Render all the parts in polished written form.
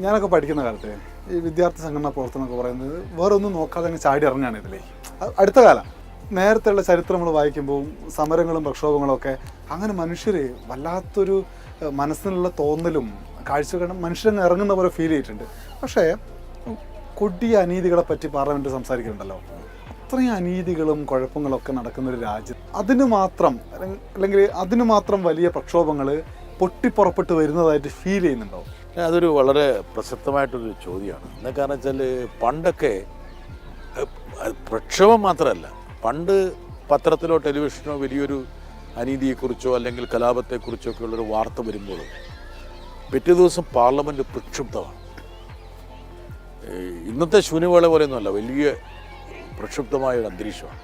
ഞാനൊക്കെ പഠിക്കുന്ന കാലത്ത് ഈ വിദ്യാർത്ഥി സംഘടനാ പ്രവർത്തനം എന്നൊക്കെ പറയുന്നത് വേറെ ഒന്നും നോക്കാതെ അങ്ങ് ചാടി ഇറങ്ങാണ് ഇതിലേക്ക്. അടുത്ത കാലം നേരത്തെയുള്ള ചരിത്രം നമ്മൾ വായിക്കുമ്പോൾ സമരങ്ങളും പ്രക്ഷോഭങ്ങളും ഒക്കെ അങ്ങനെ മനുഷ്യർ വല്ലാത്തൊരു മനസ്സിനുള്ള തോന്നലും കാഴ്ചകളും മനുഷ്യരങ്ങ് ഇറങ്ങുന്ന പോലെ ഫീൽ ചെയ്തിട്ടുണ്ട്. പക്ഷേ കൊടിയ അനീതികളെ പറ്റി പാർലമെൻറ്റ് സംസാരിക്കുന്നുണ്ടല്ലോ. അത്രയും അനീതികളും കുഴപ്പങ്ങളൊക്കെ നടക്കുന്നൊരു രാജ്യം അതിന് മാത്രം വലിയ പ്രക്ഷോഭങ്ങൾ പൊട്ടിപ്പുറപ്പെട്ട് വരുന്നതായിട്ട് ഫീൽ ചെയ്യുന്നുണ്ടോ? അതൊരു വളരെ പ്രസക്തമായിട്ടൊരു ചോദ്യമാണ്. എന്താ കാരണം വെച്ചാൽ പണ്ടൊക്കെ പ്രക്ഷോഭം മാത്രമല്ല, പണ്ട് പത്രത്തിലോ ടെലിവിഷനോ വലിയൊരു അനീതിയെക്കുറിച്ചോ അല്ലെങ്കിൽ കലാപത്തെക്കുറിച്ചോ ഒക്കെ ഉള്ളൊരു വാർത്ത വരുമ്പോൾ പിറ്റേ ദിവസം പാർലമെൻറ്റ് പ്രക്ഷുബ്ധമാണ്. ഇന്നത്തെ ശൂന്യവേള പോലെയൊന്നുമല്ല, വലിയ പ്രക്ഷുബ്ധമായ ഒരു അന്തരീക്ഷമാണ്.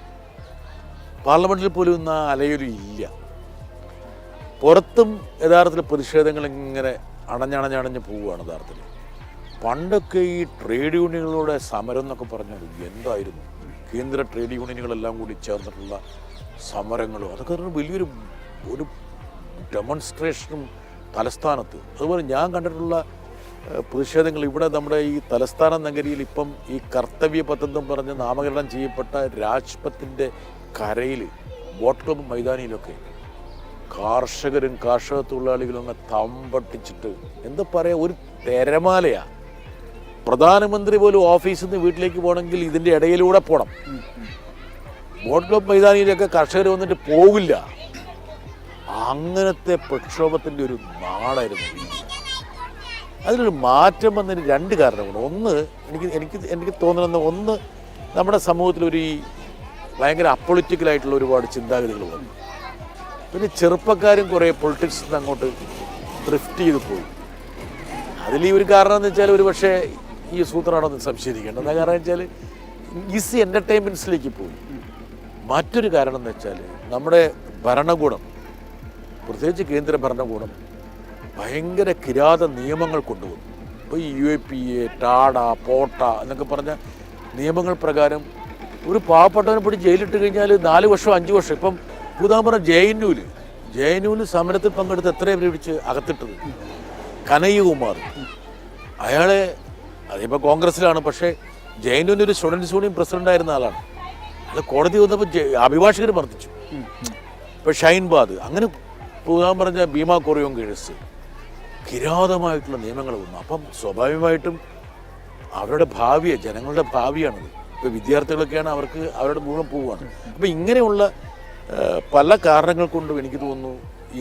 പാർലമെൻറ്റിൽ പോലും ഇന്ന് ആ അലയൊരു ഇല്ല. പുറത്തും യഥാർത്ഥത്തിൽ പ്രതിഷേധങ്ങൾ ഇങ്ങനെ അണഞ്ഞണഞ്ഞണഞ്ഞ് പോവുകയാണ് യഥാർത്ഥത്തിൽ. പണ്ടൊക്കെ ഈ ട്രേഡ് യൂണിയനുകളുടെ സമരം എന്നൊക്കെ പറഞ്ഞാൽ എന്തായിരുന്നു, കേന്ദ്ര ട്രേഡ് യൂണിയനുകളെല്ലാം കൂടി ചേർന്നിട്ടുള്ള സമരങ്ങളും അതൊക്കെ വലിയൊരു ഒരു ഡെമോൺസ്ട്രേഷനും തലസ്ഥാനത്ത്. അതുപോലെ ഞാൻ കണ്ടിട്ടുള്ള പ്രതിഷേധങ്ങൾ ഇവിടെ നമ്മുടെ ഈ തലസ്ഥാന നഗരിയിൽ ഇപ്പം ഈ കർത്തവ്യ പദ്ധതി പറഞ്ഞ് നാമകരണം ചെയ്യപ്പെട്ട രാജ്പഥിൻ്റെ കരയിൽ ബോട്ട് ക്ലബ് മൈതാനിയിലൊക്കെ കർഷകരും കാർഷിക തൊഴിലാളികളും അങ്ങ് തമ്പട്ടിച്ചിട്ട് എന്താ പറയുക, ഒരു തിരമാലയാണ്. പ്രധാനമന്ത്രി പോലും ഓഫീസിൽ നിന്ന് വീട്ടിലേക്ക് പോകണമെങ്കിൽ ഇതിൻ്റെ ഇടയിലൂടെ പോകണം. ബോട്ട് ക്ലബ് മൈതാനിയിലൊക്കെ കർഷകർ വന്നിട്ട് പോകില്ല. അങ്ങനത്തെ പ്രക്ഷോഭത്തിൻ്റെ ഒരു നാടായിരുന്നു. അതിലൊരു മാറ്റം വന്നതിന് രണ്ട് കാരണമാണ്. ഒന്ന് എനിക്ക് തോന്നുന്ന ഒന്ന് നമ്മുടെ സമൂഹത്തിലൊരു ഭയങ്കര അപ്പൊളിറ്റിക്കലായിട്ടുള്ള ഒരുപാട് ചിന്താഗതികൾ വന്നു. പിന്നെ ചെറുപ്പക്കാരും കുറേ പൊളിറ്റിക്സിൽ നിന്ന് അങ്ങോട്ട് ഡ്രിഫ്റ്റ് ചെയ്ത് പോയി. അതിൽ ഈ ഒരു കാരണം എന്ന് വെച്ചാൽ ഒരു പക്ഷേ ഈ സൂത്രമാണെന്ന് സംശയിക്കേണ്ടത്. എന്താ കാരണം വെച്ചാൽ ഈസി എൻ്റർടൈൻമെൻറ്റ്സിലേക്ക് പോയി. മറ്റൊരു കാരണം എന്ന് വെച്ചാൽ നമ്മുടെ ഭരണകൂടം, പ്രത്യേകിച്ച് കേന്ദ്ര ഭരണകൂടം ഭയങ്കര കിരാത നിയമങ്ങൾ കൊണ്ടുവന്നു. ഇപ്പോൾ ഈ UAPA, ടാഡ, പോട്ട എന്നൊക്കെ പറഞ്ഞ നിയമങ്ങൾ പ്രകാരം ഒരു പാവപ്പെട്ടവനെ പിടിച്ച് ജയിലിട്ട് കഴിഞ്ഞാൽ 4 വർഷം 5 വർഷം. ഇപ്പം ഉദാഹരണം ജെ.എൻ.യുവിൽ സമരത്തിൽ പങ്കെടുത്ത് എത്രയും പിടിച്ച് അകത്തിട്ടത് കനയ്യകുമാർ. അയാളെ അതിപ്പോൾ കോൺഗ്രസ്സിലാണ്, പക്ഷേ ജെ.എൻ.യുവിൻ്റെ ഒരു സ്റ്റുഡൻസ് യൂണിയൻ പ്രസിഡൻ്റായിരുന്ന ആളാണ്. അയാൾ കോടതി വന്നപ്പോൾ അഭിഭാഷകർ മർദ്ദിച്ചു. ഇപ്പോൾ ഷൈൻബാദ്, അങ്ങനെ ഉദാഹരണം പറഞ്ഞ ഭീമാ കൊറിയോൻ കേസ്, കിരാതമായിട്ടുള്ള നിയമങ്ങൾ വന്നു. അപ്പം സ്വാഭാവികമായിട്ടും അവരുടെ ഭാവിയെ, ജനങ്ങളുടെ ഭാവിയാണത്. ഇപ്പോൾ വിദ്യാർത്ഥികളൊക്കെയാണ്, അവർക്ക് അവരുടെ മുഴുവൻ പോവുകയാണ്. അപ്പം ഇങ്ങനെയുള്ള പല കാരണങ്ങൾ കൊണ്ടും എനിക്ക് തോന്നുന്നു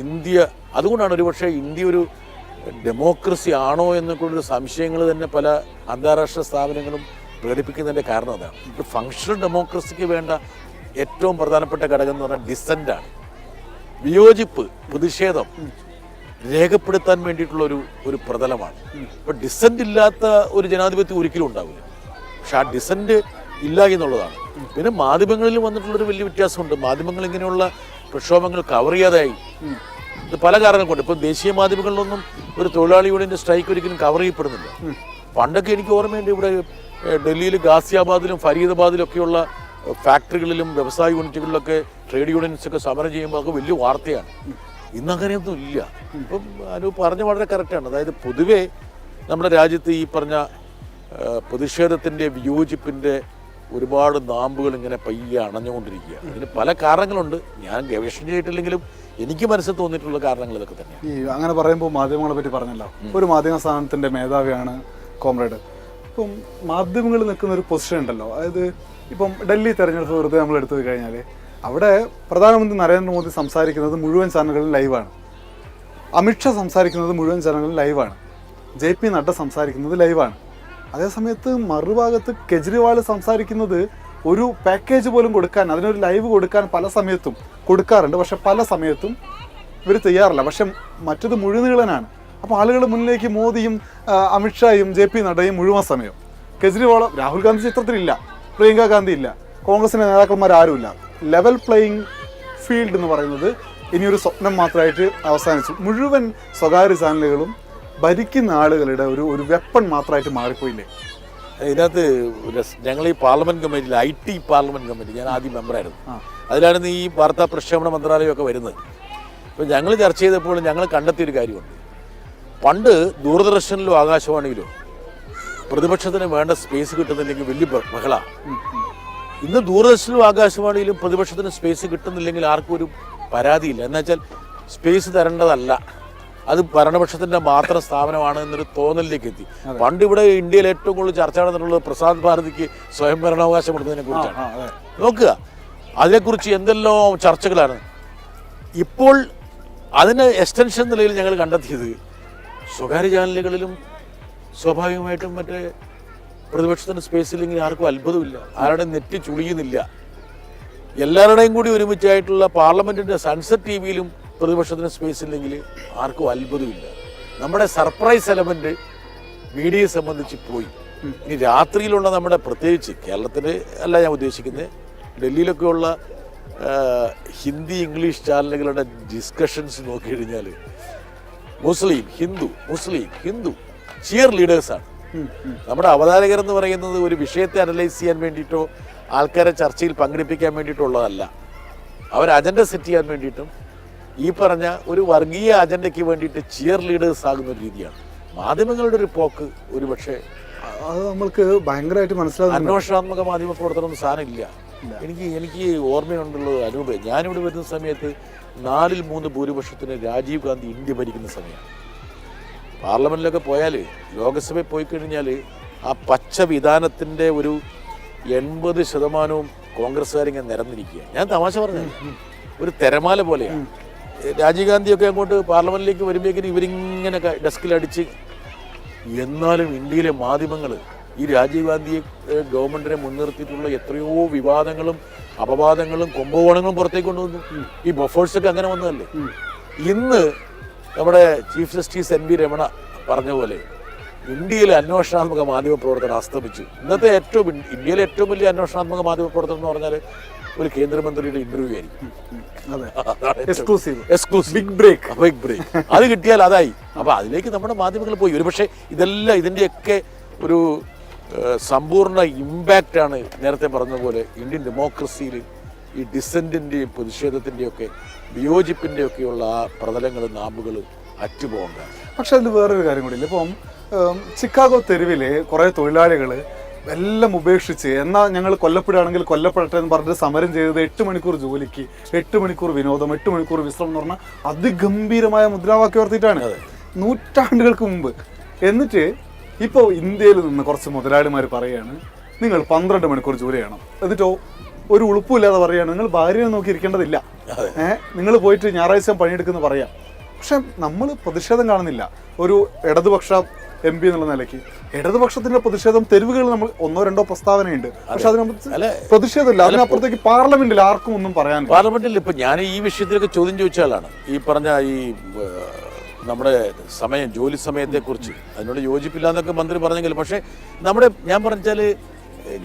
ഇന്ത്യ, അതുകൊണ്ടാണ് ഒരുപക്ഷെ ഇന്ത്യ ഒരു ഡെമോക്രസി ആണോ എന്നൊക്കെയുള്ളൊരു സംശയങ്ങൾ തന്നെ പല അന്താരാഷ്ട്ര സ്ഥാപനങ്ങളും പ്രകടിപ്പിക്കുന്നതിൻ്റെ കാരണം അതാണ്. ഒരു ഫങ്ഷണൽ ഡെമോക്രസിക്ക് വേണ്ട ഏറ്റവും പ്രധാനപ്പെട്ട ഘടകം എന്ന് പറഞ്ഞാൽ ഡിസൻ്റാണ്. വിയോജിപ്പ്, പ്രതിഷേധം രേഖപ്പെടുത്താൻ വേണ്ടിയിട്ടുള്ള ഒരു പ്രതലമാണ്. ഇപ്പോൾ ഡിസൻ്റ് ഇല്ലാത്ത ഒരു ജനാധിപത്യം ഒരിക്കലും ഉണ്ടാവില്ല. പക്ഷെ ആ ഡിസൻ്റ് ഇല്ല എന്നുള്ളതാണ്. പിന്നെ മാധ്യമങ്ങളിൽ വന്നിട്ടുള്ളൊരു വലിയ വ്യത്യാസമുണ്ട്. മാധ്യമങ്ങൾ ഇങ്ങനെയുള്ള പ്രക്ഷോഭങ്ങൾ കവർ ചെയ്യാതായി. ഇത് പല കാരണങ്ങൾ കൊണ്ട്. ഇപ്പോൾ ദേശീയ മാധ്യമങ്ങളിലൊന്നും ഒരു തൊഴിലാളി യൂണിയൻ്റെ സ്ട്രൈക്ക് ഒരിക്കലും കവർ ചെയ്യപ്പെടുന്നില്ല. പണ്ടൊക്കെ എനിക്ക് ഓർമ്മയുണ്ട്, ഇവിടെ ഡൽഹിയിൽ ഗാസിയാബാദിലും ഫരീദാബാദിലൊക്കെയുള്ള ഫാക്ടറികളിലും വ്യവസായ യൂണിറ്റുകളിലൊക്കെ ട്രേഡ് യൂണിയൻസൊക്കെ സമരം ചെയ്യുമ്പോൾ അതൊക്കെ വലിയ വാർത്തയാണ്. ഇന്നങ്ങനെയൊന്നും ഇല്ല. ഇപ്പം അനു പറഞ്ഞ വളരെ കറക്റ്റാണ്. അതായത് പൊതുവേ നമ്മുടെ രാജ്യത്ത് ഈ പറഞ്ഞ പ്രതിഷേധത്തിൻ്റെ, വിയോജിപ്പിൻ്റെ ഒരുപാട് നാമ്പുകൾ ഇങ്ങനെ പയ്യെ അണഞ്ഞുകൊണ്ടിരിക്കുക. ഇതിന് പല കാരണങ്ങളുണ്ട്. ഞാൻ ഗവേഷണം ചെയ്തിട്ടില്ലെങ്കിലും എനിക്ക് മനസ്സിൽ തോന്നിയിട്ടുള്ള കാരണങ്ങൾ ഇതൊക്കെ തന്നെയാണ്. ഈ അങ്ങനെ പറയുമ്പോൾ മാധ്യമങ്ങളെ പറ്റി പറഞ്ഞല്ലോ, ഒരു മാധ്യമ സ്ഥാനത്തിൻ്റെ മേധാവിയാണ് കോമ്രേഡ്. ഇപ്പം മാധ്യമങ്ങളിൽ നിൽക്കുന്ന ഒരു പൊസിഷൻ ഉണ്ടല്ലോ, അതായത് ഇപ്പം ഡൽഹി തെരഞ്ഞെടുപ്പ് വെറുതെ നമ്മൾ എടുത്തു കഴിഞ്ഞാൽ അവിടെ പ്രധാനമന്ത്രി നരേന്ദ്രമോദി സംസാരിക്കുന്നത് മുഴുവൻ ചാനലുകളിൽ ലൈവാണ്. അമിത്ഷാ സംസാരിക്കുന്നത് മുഴുവൻ ചാനലുകളിൽ ലൈവാണ്. JP നഡ്ഡ സംസാരിക്കുന്നത് ലൈവാണ്. അതേസമയത്ത് മറുഭാഗത്ത് കെജ്രിവാൾ സംസാരിക്കുന്നത് ഒരു പാക്കേജ് പോലും കൊടുക്കാൻ, അതിനൊരു ലൈവ് കൊടുക്കാൻ പല സമയത്തും കൊടുക്കാറുണ്ട്. പക്ഷെ പല സമയത്തും ഇവർ തയ്യാറല്ല. പക്ഷെ മറ്റത് മുഴുനീളനാണ്. അപ്പോൾ ആളുകൾ മുന്നിലേക്ക് മോദിയും അമിത്ഷായും JP നഡ്ഡയും മുഴുവൻ സമയം, കെജ്രിവാൾ, രാഹുൽ ഗാന്ധി ചിത്രത്തിലില്ല, പ്രിയങ്ക ഗാന്ധി ഇല്ല, കോൺഗ്രസിൻ്റെ നേതാക്കന്മാരാരുമില്ല. ലെവൽ പ്ലേയിങ് ഫീൽഡ് എന്ന് പറയുന്നത് ഇനിയൊരു സ്വപ്നം മാത്രമായിട്ട് അവസാനിച്ചു. മുഴുവൻ സ്വകാര്യ ചാനലുകളും ഭരിക്കുന്ന ആളുകളുടെ ഒരു വെപ്പൺ മാത്രമായിട്ട് മാറിപ്പോയില്ലേ? ഇതിനകത്ത് ഞങ്ങൾ ഈ പാർലമെന്റ് കമ്മിറ്റിയിൽ IT പാർലമെന്റ് കമ്മിറ്റി, ഞാൻ ആദ്യം മെമ്പറായിരുന്നു. അതിലാണ് ഈ വാർത്താ പ്രക്ഷേപണ മന്ത്രാലയമൊക്കെ വരുന്നത്. അപ്പോൾ ഞങ്ങൾ ചർച്ച ചെയ്തപ്പോൾ ഞങ്ങൾ കണ്ടെത്തിയൊരു കാര്യമുണ്ട്. പണ്ട് ദൂരദർശനിലോ ആകാശവാണിയിലോ പ്രതിപക്ഷത്തിന് വേണ്ട സ്പേസ് കിട്ടുന്നില്ലെങ്കിൽ വലിയ ബഹള. ഇന്ന് ദൂരദർശനിലും ആകാശവാണിയിലും പ്രതിപക്ഷത്തിന് സ്പേസ് കിട്ടുന്നില്ലെങ്കിൽ ആർക്കും ഒരു പരാതിയില്ല. എന്നുവെച്ചാൽ സ്പേസ് തരേണ്ടതല്ല, അത് ഭരണപക്ഷത്തിന്റെ മാത്രം സ്ഥാപനമാണ് എന്നൊരു തോന്നലിലേക്ക് എത്തി. പണ്ട് ഇവിടെ ഇന്ത്യയിൽ ഏറ്റവും കൂടുതൽ ചർച്ച നടന്നിട്ടുള്ളത് പ്രസാർ ഭാരതിക്ക് സ്വയംഭരണാവകാശം കൊടുത്തതിനെ കുറിച്ചാണ്. നോക്കുക, അതിനെക്കുറിച്ച് എന്തെല്ലാം ചർച്ചകളാണ്. ഇപ്പോൾ അതിന് എക്സ്റ്റൻഷൻ നിലയിൽ ഞങ്ങൾ കണ്ടെത്തിയത് സ്വകാര്യ ചാനലുകളിലും സ്വാഭാവികമായിട്ടും മറ്റേ പ്രതിപക്ഷത്തിന് സ്പേസ് ഇല്ലെങ്കിൽ ആർക്കും അത്ഭുതമില്ല, ആരുടെ നെറ്റ് ചുളിയുന്നില്ല. എല്ലാവരുടെയും കൂടി ഒരുമിച്ചായിട്ടുള്ള പാർലമെന്റിന്റെ സൺസെറ്റ് ടി വിയിലും പ്രതിപക്ഷത്തിന് സ്പേസ് ഇല്ലെങ്കിൽ ആർക്കും അത്ഭുതമില്ല. നമ്മുടെ സർപ്രൈസ് എലമെന്റ് മീഡിയയെ സംബന്ധിച്ച് പോയി. ഇനി രാത്രിയിലുള്ള നമ്മുടെ, പ്രത്യേകിച്ച് കേരളത്തിൽ അല്ല ഞാൻ ഉദ്ദേശിക്കുന്നത്, ഡൽഹിയിലൊക്കെ ഉള്ള ഹിന്ദി ഇംഗ്ലീഷ് ചാനലുകളുടെ ഡിസ്കഷൻസ് നോക്കിക്കഴിഞ്ഞാൽ മുസ്ലിം ഹിന്ദു ചിയർ ലീഡേഴ്സാണ്. നമ്മുടെ അവതാരകർ എന്ന് പറയുന്നത് ഒരു വിഷയത്തെ അനലൈസ് ചെയ്യാൻ വേണ്ടിയിട്ടോ ആൾക്കാരെ ചർച്ചയിൽ പങ്കെടുപ്പിക്കാൻ വേണ്ടിയിട്ടോ ഉള്ളതല്ല. അവർ അജണ്ട സെറ്റ് ചെയ്യാൻ വേണ്ടിയിട്ടും ഈ പറഞ്ഞ ഒരു വർഗീയ അജണ്ടയ്ക്ക് വേണ്ടിയിട്ട് ചിയർ ലീഡേഴ്സ് ആകുന്ന ഒരു രീതിയാണ് മാധ്യമങ്ങളുടെ ഒരു പോക്ക്. ഒരു പക്ഷേ അത് നമ്മൾക്ക് ഭയങ്കരമായിട്ട് മനസ്സിലാകും. അന്വേഷണാത്മക മാധ്യമ പ്രവർത്തനം സാധനം ഇല്ല. എനിക്ക് ഓർമ്മയുണ്ടുള്ളത് അനൂപ്, ഞാനിവിടെ വരുന്ന സമയത്ത് 4/3 ഭൂരിപക്ഷത്തിന് രാജീവ് ഗാന്ധി ഇന്ത്യ ഭരിക്കുന്ന സമയമാണ്. പാർലമെന്റിലൊക്കെ പോയാൽ, ലോകസഭയിൽ പോയി കഴിഞ്ഞാൽ ആ പച്ച വിധാനത്തിൻ്റെ ഒരു 80% കോൺഗ്രസ്സുകാരിങ്ങനെ നിരന്നിരിക്കുക. ഞാൻ തമാശ പറഞ്ഞു, ഒരു തിരമാല പോലെയാണ്. രാജീവ് ഗാന്ധിയൊക്കെ അങ്ങോട്ട് പാർലമെന്റിലേക്ക് വരുമ്പോഴേക്കും ഇവരിങ്ങനെ ഡെസ്കിലടിച്ച്. എന്നാലും ഇന്ത്യയിലെ മാധ്യമങ്ങൾ ഈ രാജീവ് ഗാന്ധിയെ ഗവൺമെന്റിനെ മുൻനിർത്തിയിട്ടുള്ള എത്രയോ വിവാദങ്ങളും അപവാദങ്ങളും കുംഭകോണങ്ങളും പുറത്തേക്ക് കൊണ്ടുവന്നു. ഈ ബൊഫേഴ്സൊക്കെ അങ്ങനെ വന്നതല്ലേ. ഇന്ന് നമ്മുടെ ചീഫ് ജസ്റ്റിസ് NV രമണ പറഞ്ഞ പോലെ ഇന്ത്യയിലെ അന്വേഷണാത്മക മാധ്യമ പ്രവർത്തനം അസ്തമിച്ചു. ഇന്നത്തെ ഇന്ത്യയിലെ ഏറ്റവും വലിയ അന്വേഷണാത്മക മാധ്യമ പ്രവർത്തനം എന്ന് പറഞ്ഞാൽ ഒരു കേന്ദ്രമന്ത്രിയുടെ ഇന്റർവ്യൂ ആയിരിക്കും. ബിഗ് ബ്രേക്ക് അത് കിട്ടിയാൽ അതായി. അപ്പൊ അതിലേക്ക് നമ്മുടെ മാധ്യമങ്ങൾ പോയി. ഒരുപക്ഷെ ഇതെല്ലാം ഇതിൻ്റെയൊക്കെ ഒരു സമ്പൂർണ്ണ ഇമ്പാക്റ്റ് ആണ് നേരത്തെ പറഞ്ഞ പോലെ ഇന്ത്യൻ ഡെമോക്രസിയിൽ ഈ ഡിസെന്റിൻ്റെയും പ്രതിഷേധത്തിൻ്റെയും ഒക്കെ വിയോജിപ്പിൻ്റെയും ഒക്കെയുള്ള ആ പ്രതലങ്ങളും നാമ്പുകളും അറ്റുപോകേണ്ട. പക്ഷെ അതിൽ വേറൊരു കാര്യം കൂടി ഇല്ല. ഇപ്പം ചിക്കാഗോ തെരുവിലെ കുറേ തൊഴിലാളികൾ എല്ലാം ഉപേക്ഷിച്ച് എന്നാൽ ഞങ്ങൾ കൊല്ലപ്പെടുകയാണെങ്കിൽ കൊല്ലപ്പെടട്ടെ എന്ന് പറഞ്ഞിട്ട് സമരം ചെയ്തത് 8 മണിക്കൂർ ജോലിക്ക്, 8 മണിക്കൂർ വിനോദം, 8 മണിക്കൂർ വിശ്രമം എന്ന് പറഞ്ഞാൽ അതിഗംഭീരമായ മുദ്രാവാക്യം ഉയർത്തിയിട്ടാണ് നൂറ്റാണ്ടുകൾക്ക് മുമ്പ്. എന്നിട്ട് ഇപ്പോൾ ഇന്ത്യയിൽ നിന്ന് കുറച്ച് മുതലാളിമാർ പറയുകയാണ് നിങ്ങൾ 12 മണിക്കൂർ ജോലി ചെയ്യണം. എന്നിട്ടോ ഒരു ഉളുപ്പില്ലാതെ പറയുകയാണ് നിങ്ങൾ ഭാര്യനെ നോക്കി ഇരിക്കേണ്ടതില്ല, നിങ്ങൾ പോയിട്ട് ഞായറാഴ്ച പണിയെടുക്കുന്ന പറയാം. പക്ഷെ നമ്മൾ പ്രതിഷേധം കാണുന്നില്ല. ഒരു ഇടതുപക്ഷ MP എന്നുള്ള നിലയ്ക്ക് ഇടതുപക്ഷത്തിന്റെ പ്രതിഷേധം തെരുവുകളിൽ നമ്മൾ 1-2 പ്രസ്താവനയുണ്ട്. പക്ഷെ അതിന് പ്രതിഷേധമില്ല. അതിനപ്പുറത്തേക്ക് പാർലമെന്റിൽ ആർക്കും ഒന്നും പറയാനില്ല. പാർലമെന്റിൽ ഇപ്പൊ ഞാൻ ഈ വിഷയത്തിലൊക്കെ ചോദ്യം ചോദിച്ചാലാണ് ഈ പറഞ്ഞ ഈ നമ്മുടെ ജോലി സമയത്തെക്കുറിച്ച് അതിനോട് യോജിപ്പില്ല എന്നൊക്കെ മന്ത്രി പറഞ്ഞെങ്കിൽ, പക്ഷേ ഞാൻ പറഞ്ഞാൽ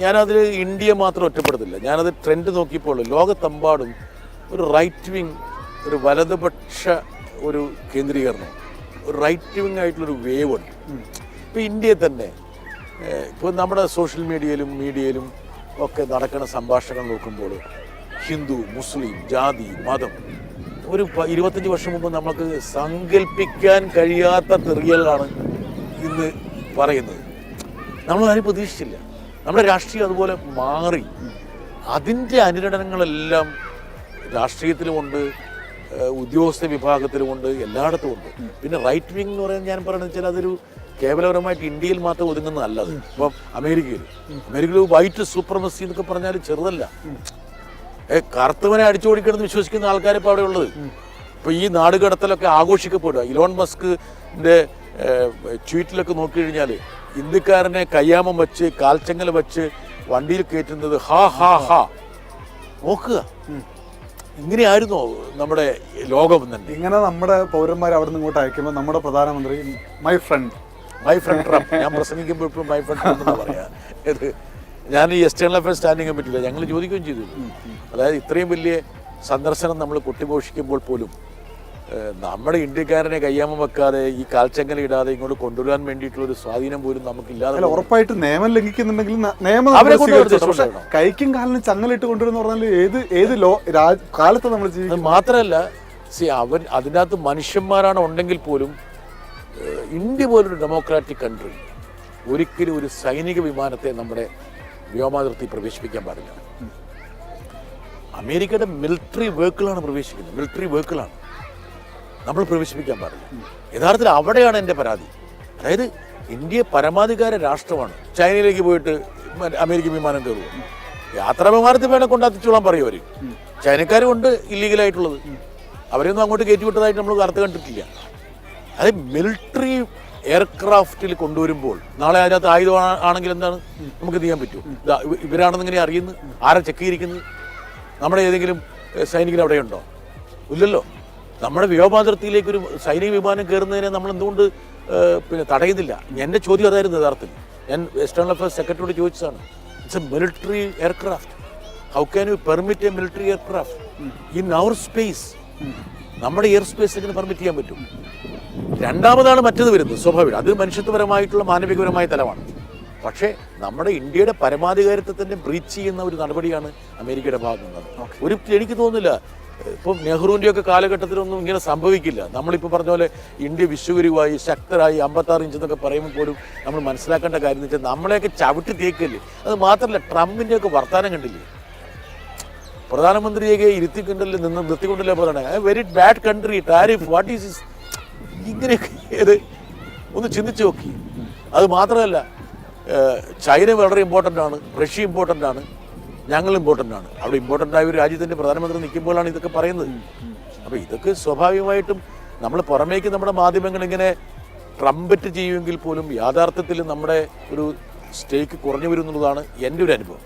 ഞാനതിൽ ഇന്ത്യയെ മാത്രം ഒറ്റപ്പെടുത്തില്ല. ഞാനത് ട്രെൻഡ് നോക്കിയപ്പോൾ ലോകത്തെമ്പാടും ഒരു റൈറ്റ് വിങ്, ഒരു വലതുപക്ഷ ഒരു കേന്ദ്രീകരണം, ഒരു റൈറ്റ് വിങ് ആയിട്ടുള്ളൊരു വേവ് ഉണ്ട്. ഇപ്പോൾ ഇന്ത്യയിൽ തന്നെ ഇപ്പോൾ നമ്മുടെ സോഷ്യൽ മീഡിയയിലും ഒക്കെ നടക്കുന്ന സംഭാഷണങ്ങൾ നോക്കുമ്പോൾ ഹിന്ദു, മുസ്ലിം, ജാതി, മതം, ഒരു 25 വർഷം മുമ്പ് നമുക്ക് സങ്കല്പിക്കാൻ കഴിയാത്ത തെറിയലാണ് ഇന്ന് പറയുന്നത്. നമ്മളാരും പ്രതീക്ഷിച്ചില്ല. നമ്മുടെ രാഷ്ട്രീയം അതുപോലെ മാറി. അതിൻ്റെ അനുരണനങ്ങളെല്ലാം രാഷ്ട്രീയത്തിലുമുണ്ട്, ഉദ്യോഗസ്ഥ വിഭാഗത്തിലുമുണ്ട്, എല്ലായിടത്തും ഉണ്ട്. പിന്നെ റൈറ്റ് വിങ് എന്ന് പറയുന്നത് ഞാൻ പറയുന്നത് വെച്ചാൽ അതൊരു കേവലപരമായിട്ട് ഇന്ത്യയിൽ മാത്രം ഒതുങ്ങുന്നതല്ല. അത് ഇപ്പം അമേരിക്കയിൽ വൈറ്റ് സൂപ്രമസി എന്നൊക്കെ പറഞ്ഞാൽ ചെറുതല്ല. കറുത്തവനെ അടിച്ചോടിക്കണമെന്ന് വിശ്വസിക്കുന്ന ആൾക്കാരിപ്പോൾ അവിടെ ഉള്ളത്. ഇപ്പോൾ ഈ നാടുകടത്തലൊക്കെ ആഘോഷിക്കപ്പെടുക. ഇലോൺ മസ്കിൻ്റെ ട്വീറ്റിലൊക്കെ നോക്കിക്കഴിഞ്ഞാൽ ഇന്ത്യക്കാരനെ കയ്യാമം വെച്ച് കാൽച്ചങ്ങൽ വെച്ച് വണ്ടിയിൽ കയറ്റുന്നത് ഹാ ഹാ ഹാ. നോക്കുക, ഇങ്ങനെയായിരുന്നോ നമ്മുടെ ലോകം തന്നെ? ഇങ്ങനെ നമ്മുടെ പൗരന്മാർ അവിടെ നിന്ന് ഇങ്ങോട്ട് അയക്കുമ്പോൾ നമ്മുടെ പ്രധാനമന്ത്രി മൈ ഫ്രണ്ട് ട്രംപ്, ഞാൻ പ്രസംഗിക്കുമ്പോൾ ഇപ്പോഴും മൈ ഫ്രണ്ട് ട്രംപ് എന്ന് പറയാ. ഞാൻ ഈ എക്സ്റ്റേണൽ അഫയേഴ്സ് സ്റ്റാൻഡിംഗ് പറ്റില്ല, ഞങ്ങൾ ചോദിക്കുകയും ചെയ്തു. അതായത് ഇത്രയും വലിയ സന്ദർശനം നമ്മൾ കൊട്ടിഘോഷിക്കുമ്പോൾ പോലും നമ്മുടെ ഇന്ത്യക്കാരനെ കയ്യാമം വെക്കാതെ ഈ കാൽച്ചങ്ങല ഇടാതെ ഇങ്ങോട്ട് കൊണ്ടുവരാൻ വേണ്ടിയിട്ടുള്ള ഒരു സ്വാധീനം പോലും നമുക്കില്ലാതെ. ഉറപ്പായിട്ട് നിയമം ലംഘിക്കുന്നുണ്ടെങ്കിൽ നിയമം കൈക്കും കാലിനും ചങ്ങലിട്ട് കൊണ്ടുവരുന്ന പറഞ്ഞാൽ ഏത് കാലത്ത് നമ്മൾ ജീവിക്കുന്നത്. മാത്രമല്ല, അതിനകത്ത് മനുഷ്യന്മാരാണ് ഉണ്ടെങ്കിൽ പോലും ഇന്ത്യ പോലൊരു ഡെമോക്രാറ്റിക് കൺട്രി ഒരിക്കലും ഒരു സൈനിക വിമാനത്തെ നമ്മുടെ വ്യോമാതിർത്തി പ്രവേശിപ്പിക്കാൻ പാടില്ല. അമേരിക്കയുടെ മിലിറ്ററി വെഹിക്കിളാണ് പ്രവേശിക്കുന്നത്, മിലിറ്ററി വെഹിക്കിളാണ് നമ്മൾ പ്രവേശിപ്പിക്കാൻ പാടില്ല. യഥാർത്ഥത്തിൽ അവിടെയാണ് എൻ്റെ പരാതി. അതായത് ഇന്ത്യ പരമാധികാര രാഷ്ട്രമാണ്. ചൈനയിലേക്ക് പോയിട്ട് അമേരിക്കൻ വിമാനം കയറുക, യാത്രാ വിമാനത്തിൽ വേണം കൊണ്ടാത്തിച്ചോളാൻ പറയും അവർ. ചൈനക്കാരും ഉണ്ട് ഇല്ലീഗലായിട്ടുള്ളത്, അവരെയൊന്നും അങ്ങോട്ട് കയറ്റിവിട്ടതായിട്ട് നമ്മൾ വാർത്ത കണ്ടിട്ടില്ല. അത് മിലിറ്ററി എയർക്രാഫ്റ്റിൽ കൊണ്ടുവരുമ്പോൾ നാളെ അതിനകത്ത് ആയുധം ആണെങ്കിൽ എന്താണ് നമുക്ക് ചെയ്യാൻ പറ്റുമോ? ഇവരാണെന്ന് ഇങ്ങനെ അറിയുന്നത്, ആരെ ചെക്ക് ചെയ്തിരിക്കുന്നത്? നമ്മുടെ ഏതെങ്കിലും സൈനികൻ അവിടെയുണ്ടോ? ഇല്ലല്ലോ. നമ്മുടെ വ്യോമാതിർത്തിയിലേക്ക് ഒരു സൈനിക വിമാനം കയറുന്നതിനെ നമ്മൾ എന്തുകൊണ്ട് പിന്നെ തടയുന്നില്ല? എൻ്റെ ചോദ്യം അതായിരുന്നു യഥാർത്ഥത്തിൽ. ഞാൻ എക്സ്റ്റേണൽ അഫയേഴ്സ് സെക്രട്ടറിയോട് ചോദിച്ചതാണ്. It's a military aircraft. How can you permit a military aircraft in our space? നമ്മുടെ എയർ സ്പേസ് എങ്ങനെ പെർമിറ്റ് ചെയ്യാൻ പറ്റും? രണ്ടാമതാണ് മറ്റത് വരുന്നത്, സ്വാഭാവികം. അത് മനുഷ്യത്വപരമായിട്ടുള്ള മാനവികപരമായ തലമാണ്. പക്ഷേ നമ്മുടെ ഇന്ത്യയുടെ പരമാധികാരത്തെ തന്നെ ബ്രീച്ച് ചെയ്യുന്ന ഒരു നടപടിയാണ് അമേരിക്കയുടെ ഭാഗത്തു നിന്നത്. എനിക്ക് തോന്നുന്നില്ല ഇപ്പം നെഹ്റുവിൻ്റെയൊക്കെ കാലഘട്ടത്തിലൊന്നും ഇങ്ങനെ സംഭവിക്കില്ല. നമ്മളിപ്പോൾ പറഞ്ഞ പോലെ ഇന്ത്യ വിശ്വഗുരുവായി ശക്തരായി 56 ഇഞ്ച് എന്നൊക്കെ പറയുമ്പോൾ പോലും നമ്മൾ മനസ്സിലാക്കേണ്ട കാര്യം എന്ന് വെച്ചാൽ നമ്മളെയൊക്കെ ചവിട്ടി തേക്കല്ലേ. അത് മാത്രമല്ല, ട്രംപിൻ്റെയൊക്കെ വർത്തമാനം കണ്ടില്ലേ? പ്രധാനമന്ത്രിയൊക്കെ ഇരുത്തിക്കൊണ്ടല്ലേ നിർത്തിക്കൊണ്ടല്ലേ പറയണേ, very bad country, tariff, what is this? ഇങ്ങനെയൊക്കെ ഒന്ന് ചിന്തിച്ച് നോക്കി. അത് മാത്രമല്ല, ചൈന വളരെ ഇമ്പോർട്ടൻ്റ് ആണ്, റഷ്യ ഇമ്പോർട്ടൻ്റ് ആണ്, ഞങ്ങൾ ഇമ്പോർട്ടൻ്റ് ആണ്. അവിടെ ഇമ്പോർട്ടൻ്റ് ആയ ഒരു രാജ്യത്തിൻ്റെ പ്രധാനമന്ത്രി നിൽക്കുമ്പോഴാണ് ഇതൊക്കെ പറയുന്നത്. അപ്പോൾ ഇതൊക്കെ സ്വാഭാവികമായിട്ടും നമ്മൾ പുറമേക്ക് നമ്മുടെ മാധ്യമങ്ങൾ ഇങ്ങനെ ട്രംപറ്റ് ചെയ്യുമെങ്കിൽ പോലും യാഥാർത്ഥ്യത്തിൽ നമ്മുടെ ഒരു സ്റ്റേക്ക് കുറഞ്ഞു വരുന്നതാണ് എൻ്റെ ഒരു അനുഭവം.